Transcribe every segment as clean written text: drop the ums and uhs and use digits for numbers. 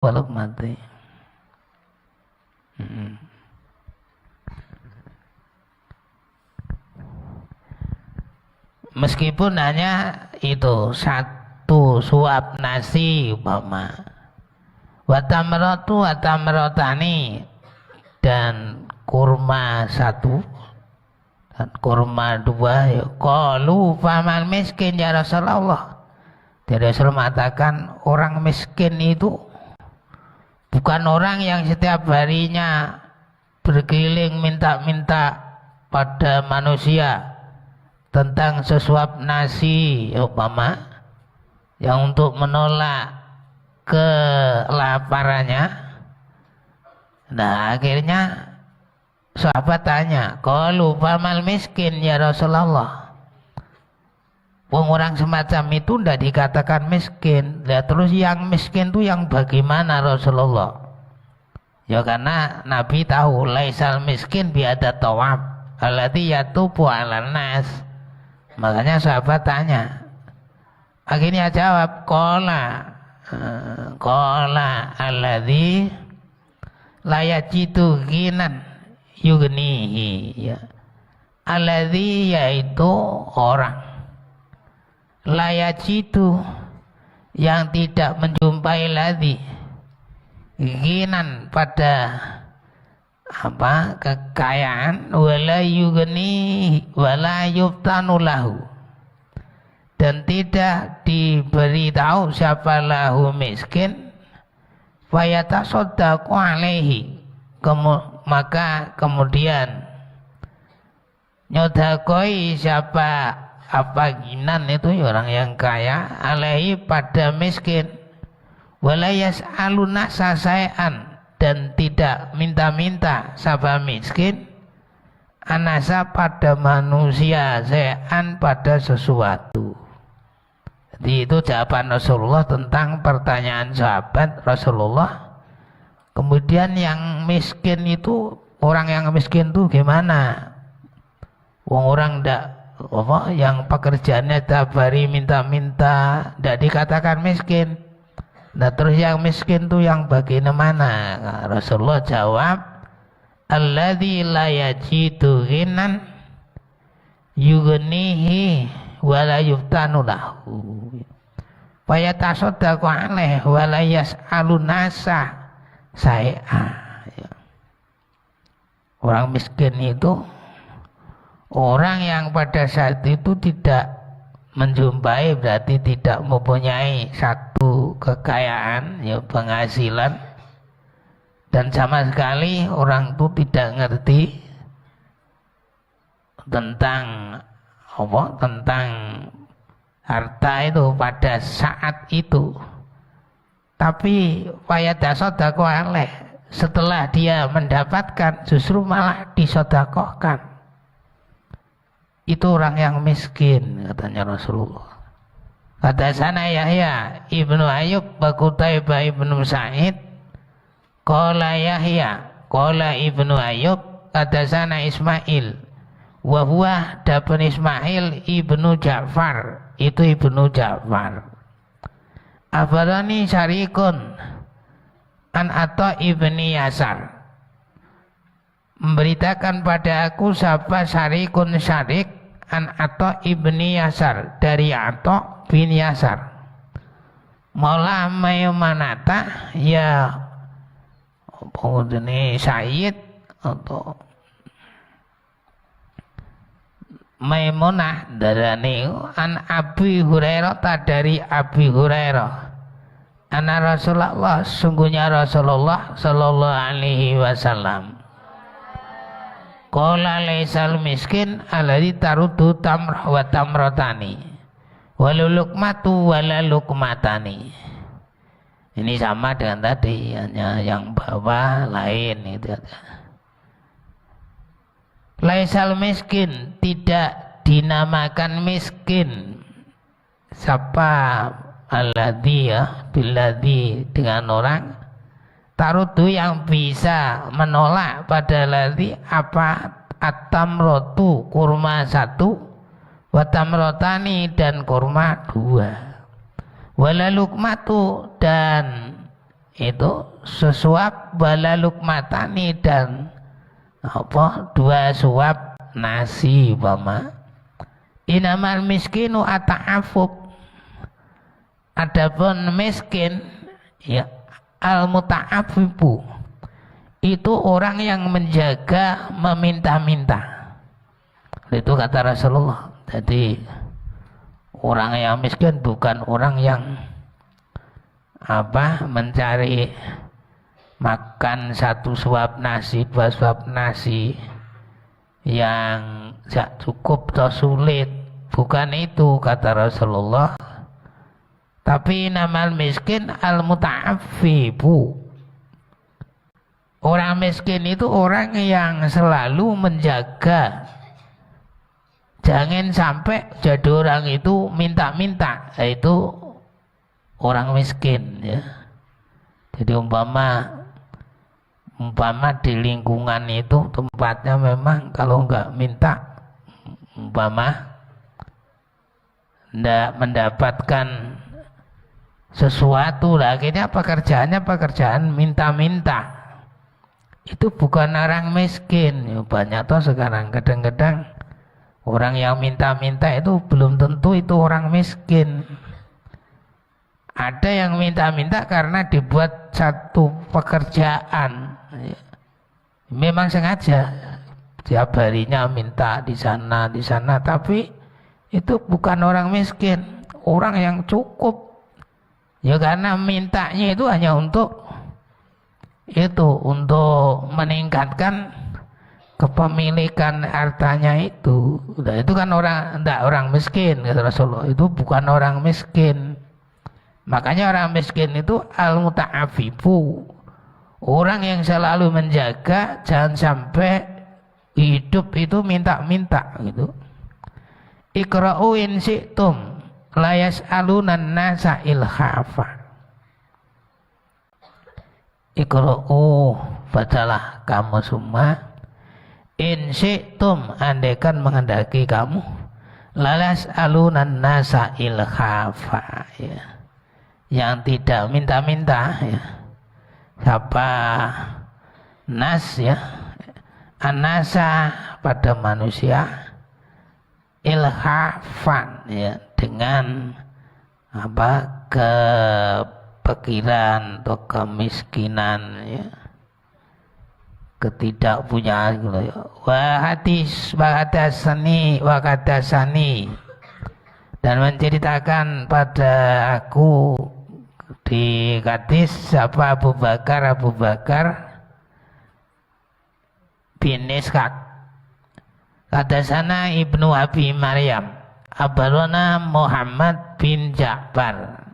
walau mati. Meskipun hanya itu satu suap nasi umpama, watamratu watamrotani, dan kurma satu dan kurma dua. Ya qalu faman miskin ya Rasulullah. Jadi Rasul mengatakan orang miskin itu bukan orang yang setiap harinya berkeliling minta-minta pada manusia tentang sesuap nasi umpama, yang untuk menolak kelaparannya. Nah akhirnya sahabat tanya, qalu famal miskin ya Rasulullah. Orang semacam itu tidak dikatakan miskin. Lihat terus yang miskin itu yang bagaimana Rasulullah? Ya karena Nabi tahu laisal miskin biada tawab alladhi yatubu ala nas. Makanya sahabat tanya. Akhirnya jawab qala alladhi la yajidu ghinan yugnihi, ya. Alladhi yaitu orang, la yajidu yang tidak menjumpai ladhi, ghinan pada kekayaan, wala yugni wala yuftanu lahu, dan tidak diberitahu siapa lahu miskin, fayatasaddaqu alaihi, maka kemudian nyodakoi siapa ginan itu orang yang kaya, alaihi pada miskin, walayas aluna sasaian, dan tidak minta-minta siapa miskin, anasa pada manusia, sayan pada sesuatu. Jadi itu jawaban Rasulullah tentang pertanyaan sahabat Rasulullah. Kemudian yang miskin itu, orang yang miskin itu gimana? Orang yang pekerjaannya tiap hari minta-minta, tidak dikatakan miskin. Nah terus yang miskin itu yang bagaimana? Nah, Rasulullah jawab, alladzi la yajidu ghinan yughnihi wa la yuftanu lahu, fa yatasaddaqu alaihi wa la yas'alu nasa sai'a. Orang miskin itu orang yang pada saat itu tidak menjumpai, berarti tidak mempunyai satu kekayaan, ya, penghasilan, dan sama sekali orang itu tidak ngerti tentang tentang harta itu pada saat itu. Tapi fayatasaddaqu alaih, setelah dia mendapatkan justru malah disedekahkan. Itu orang yang miskin, katanya Rasulullah. Kata sana Yahya ibnu Ayub wa Qutaibah ibnu Sa'id, qala Yahya qala ibnu Ayub, kata sana Ismail, wa huwa dapun Ismail ibnu Ja'far, itu ibnu Ja'far. Abarani syarikun an Atta ibni Yasar, memberitakan pada aku siapa syarikun syarik an Atta ibni Yasar, dari Atta bin Yasar, maula Maimunata, ya ini Sayyid atau Maimunah darani an Abi Hurairah, dari Abi Hurairah, anna Rasulullah, sungguhnya Rasulullah sallallahu alaihi wasallam, qala laisal miskin alladzi tarudu tamrah wa tamratani wal luqmatu wala luqmatani. Ini sama dengan tadi, hanya yang bawah lain itu. Laisal miskin, tidak dinamakan miskin siapa alladzi, ya, billadzi, dengan orang, tarudu yang bisa menolak pada ladzi apa, at-tamratu kurma satu, wa tamrotani dan kurma dua, wala luqmatu, dan itu sesuap wala lukmatani dan apa 2 suap nasi umpama. Inamal miskinu ata'afuf, adapun miskin ya al muta'affifu itu orang yang menjaga meminta-minta. Itu kata Rasulullah. Jadi orang yang miskin bukan orang yang mencari makan 1 suap nasi 2 suap nasi yang tidak cukup atau sulit, bukan itu kata Rasulullah. Tapi namal miskin al muta'affifu, orang miskin itu orang yang selalu menjaga, jangan sampai jadi orang itu minta-minta, itu orang miskin ya. Jadi umpama di lingkungan itu tempatnya memang kalau enggak minta, umpama enggak mendapatkan sesuatu, lah akhirnya pekerjaan minta-minta. Itu bukan orang miskin ya. Banyak toh sekarang kadang-kadang orang yang minta-minta itu belum tentu itu orang miskin. Ada yang minta-minta karena dibuat satu pekerjaan, memang sengaja tiap harinya minta di sana, tapi itu bukan orang miskin, orang yang cukup ya, karena mintanya itu hanya untuk meningkatkan kepemilikan hartanya itu. Nah, itu kan orang miskin kata Rasulullah, itu bukan orang miskin. Makanya orang miskin itu al-muta'afifu, orang yang selalu menjaga jangan sampai hidup itu minta-minta gitu. Iqra'u in syi'tum la yas'alunan nasa ilhafa. Iqra'u, bacalah kamu semua, in syi'tum, andaikan menghendaki kamu, la yas'alunan nasa ilhafa ya, yang tidak minta-minta ya. Siapa nas ya, anasa pada manusia, ilhafan ya, dengan kepikiran atau kemiskinan ya, ketidakpunyaan gitu ya. Wakadasani, dan menceritakan pada aku di hadis siapa Abu Bakar bin Ishaq. Hadasana Ibnu Abi Maryam akhbarana Muhammad bin Ja'far,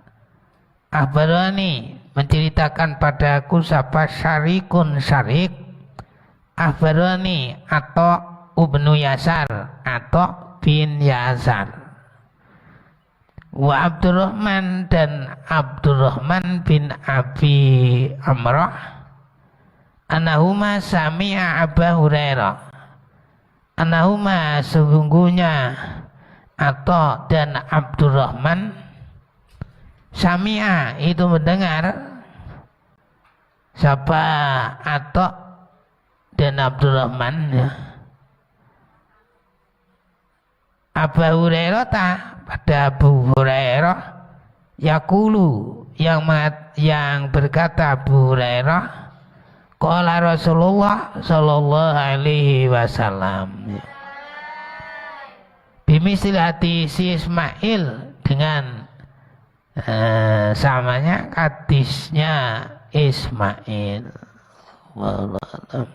akhbarani menceritakan padaku siapa Syarikun Syarik, akhbarani atau Ibnu Yasar atau bin Yasar, wa Abdurrahman dan Abdurrahman bin Abi Amrah, anahuma sami'a Abu Hurairah, anahuma sesungguhnya atau dan Abdurrahman, sami'a itu mendengar, siapa atau dan Abdurrahman ya, Abu Hurairah pada Abu Hurairah yaqulu, yang berkata Abu Hurairah, qala Rasulullah sallallahu alaihi wasallam, bimisli hadis Ismail, dengan samanya hadisnya Ismail. Wallahu a'lam.